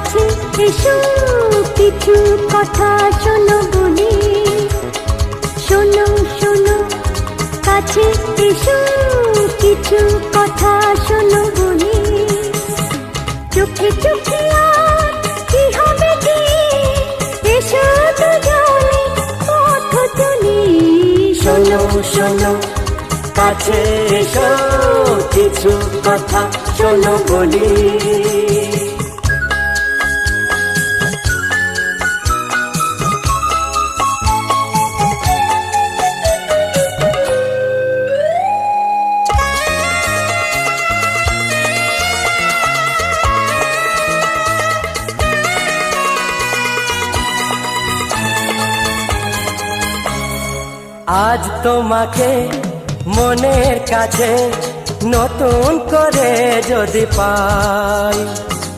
কাছে এসো কিছু কথা শোনো বলি, শোনো শোনো কাছে এসো কিছু কথা শোনো বলি। চোখে চোখে আর কি হবে কি, এসো দুজনে পথ চলি। শোনো শোনো কাছে এসো কিছু কথা শোনো বলি। আজ তোমাকে মনের কাছে নতুন করে যদি পাই,